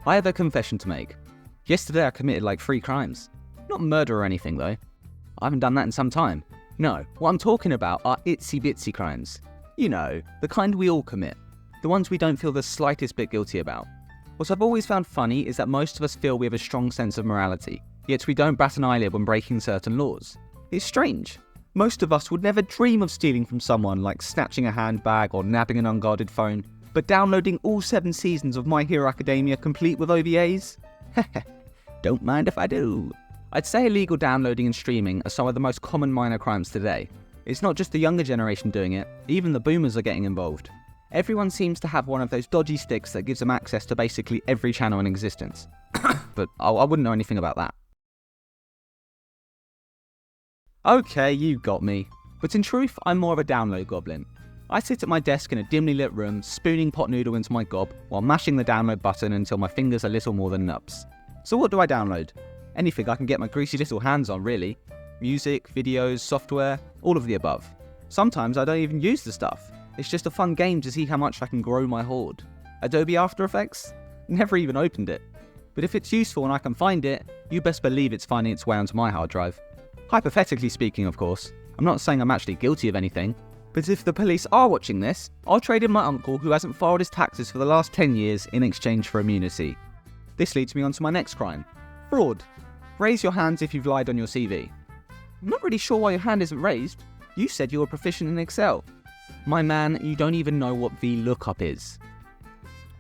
I have a confession to make. Yesterday I committed like 3 crimes. Not murder or anything though. I haven't done that in some time. No, what I'm talking about are itsy bitsy crimes. You know, the kind we all commit. The ones we don't feel the slightest bit guilty about. What I've always found funny is that most of us feel we have a strong sense of morality, yet we don't bat an eyelid when breaking certain laws. It's strange. Most of us would never dream of stealing from someone, like snatching a handbag or nabbing an unguarded phone, but downloading all 7 seasons of My Hero Academia complete with OVAs? Don't mind if I do. I'd say illegal downloading and streaming are some of the most common minor crimes today. It's not just the younger generation doing it, even the boomers are getting involved. Everyone seems to have one of those dodgy sticks that gives them access to basically every channel in existence. But I wouldn't know anything about that. Okay, you got me. But in truth, I'm more of a download goblin. I sit at my desk in a dimly lit room, spooning pot noodle into my gob, while mashing the download button until my fingers are little more than nubs. So what do I download? Anything I can get my greasy little hands on, really. Music, videos, software, all of the above. Sometimes I don't even use the stuff. It's just a fun game to see how much I can grow my hoard. Adobe After Effects? Never even opened it. But if it's useful and I can find it, you best believe it's finding its way onto my hard drive. Hypothetically speaking, of course. I'm not saying I'm actually guilty of anything. But if the police are watching this, I'll trade in my uncle who hasn't filed his taxes for the last 10 years in exchange for immunity. This leads me on to my next crime. Fraud. Raise your hands if you've lied on your CV. I'm not really sure why your hand isn't raised. You said you were proficient in Excel. My man, you don't even know what VLOOKUP is.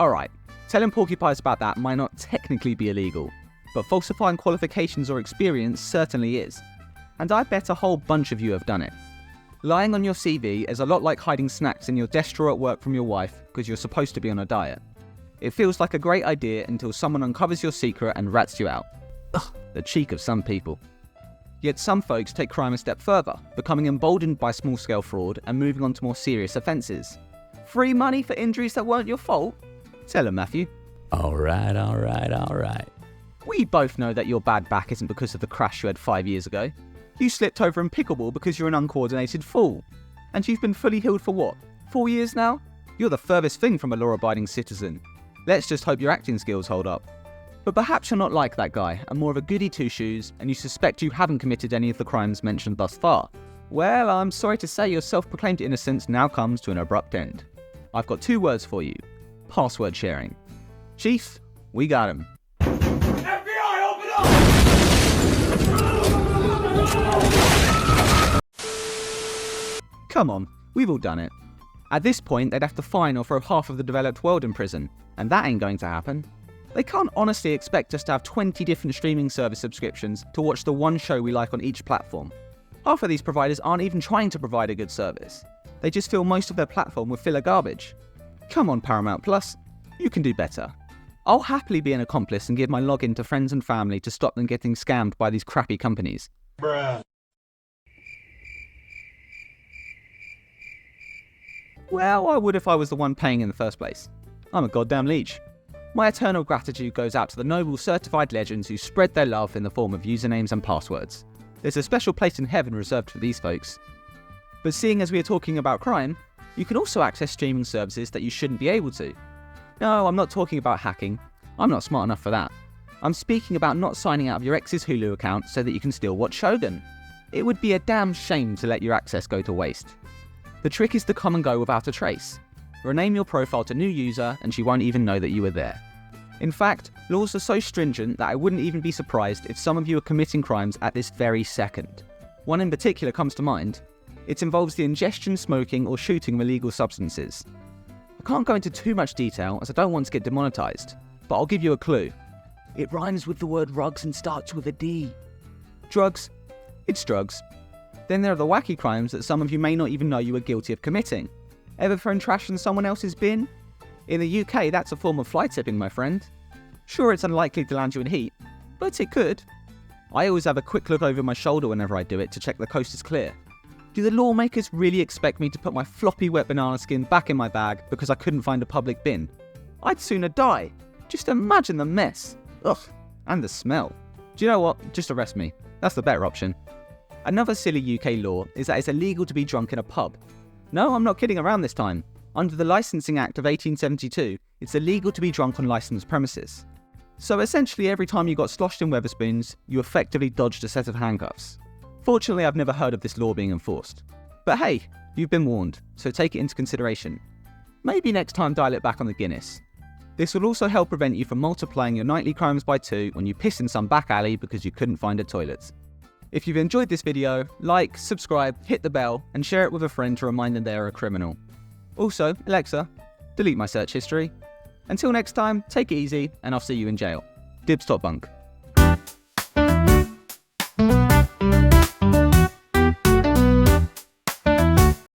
Alright, telling porcupines about that might not technically be illegal, but falsifying qualifications or experience certainly is. And I bet a whole bunch of you have done it. Lying on your CV is a lot like hiding snacks in your desk drawer at work from your wife because you're supposed to be on a diet. It feels like a great idea until someone uncovers your secret and rats you out. Ugh, the cheek of some people. Yet some folks take crime a step further, becoming emboldened by small-scale fraud and moving on to more serious offences. Free money for injuries that weren't your fault? Tell them, Matthew. Alright. We both know that your bad back isn't because of the crash you had 5 years ago. You slipped over in pickleball because you're an uncoordinated fool. And you've been fully healed for what, 4 years now? You're the furthest thing from a law-abiding citizen. Let's just hope your acting skills hold up. But perhaps you're not like that guy, and more of a goody two-shoes, and you suspect you haven't committed any of the crimes mentioned thus far. Well, I'm sorry to say your self-proclaimed innocence now comes to an abrupt end. I've got 2 words for you. Password sharing. Chief, we got him. FBI, open up! Come on, we've all done it. At this point, they'd have to fine or throw half of the developed world in prison, and that ain't going to happen. They can't honestly expect us to have 20 different streaming service subscriptions to watch the one show we like on each platform. Half of these providers aren't even trying to provide a good service. They just fill most of their platform with filler garbage. Come on, Paramount Plus, you can do better. I'll happily be an accomplice and give my login to friends and family to stop them getting scammed by these crappy companies. Bruh. Well, I would if I was the one paying in the first place. I'm a goddamn leech. My eternal gratitude goes out to the noble certified legends who spread their love in the form of usernames and passwords. There's a special place in heaven reserved for these folks. But seeing as we are talking about crime, you can also access streaming services that you shouldn't be able to. No, I'm not talking about hacking. I'm not smart enough for that. I'm speaking about not signing out of your ex's Hulu account so that you can still watch Shogun. It would be a damn shame to let your access go to waste. The trick is to come and go without a trace. Rename your profile to new user and she won't even know that you were there. In fact, laws are so stringent that I wouldn't even be surprised if some of you are committing crimes at this very second. One in particular comes to mind. It involves the ingestion, smoking, or shooting of illegal substances. I can't go into too much detail as I don't want to get demonetized, but I'll give you a clue. It rhymes with the word rugs and starts with a D. Drugs. It's drugs. Then there are the wacky crimes that some of you may not even know you were guilty of committing. Ever thrown trash in someone else's bin? In the UK, that's a form of fly tipping, my friend. Sure, it's unlikely to land you in heat, but it could. I always have a quick look over my shoulder whenever I do it to check the coast is clear. Do the lawmakers really expect me to put my floppy wet banana skin back in my bag because I couldn't find a public bin? I'd sooner die. Just imagine the mess. Ugh, and the smell. Do you know what? Just arrest me. That's the better option. Another silly UK law is that it's illegal to be drunk in a pub. No, I'm not kidding around this time. Under the Licensing Act of 1872, it's illegal to be drunk on licensed premises. So essentially every time you got sloshed in Weatherspoons, you effectively dodged a set of handcuffs. Fortunately, I've never heard of this law being enforced. But hey, you've been warned, so take it into consideration. Maybe next time dial it back on the Guinness. This will also help prevent you from multiplying your nightly crimes by 2 when you piss in some back alley because you couldn't find a toilet. If you've enjoyed this video, like, subscribe, hit the bell, and share it with a friend to remind them they're a criminal. Also, Alexa, delete my search history. Until next time, take it easy, and I'll see you in jail. Dibs top bunk.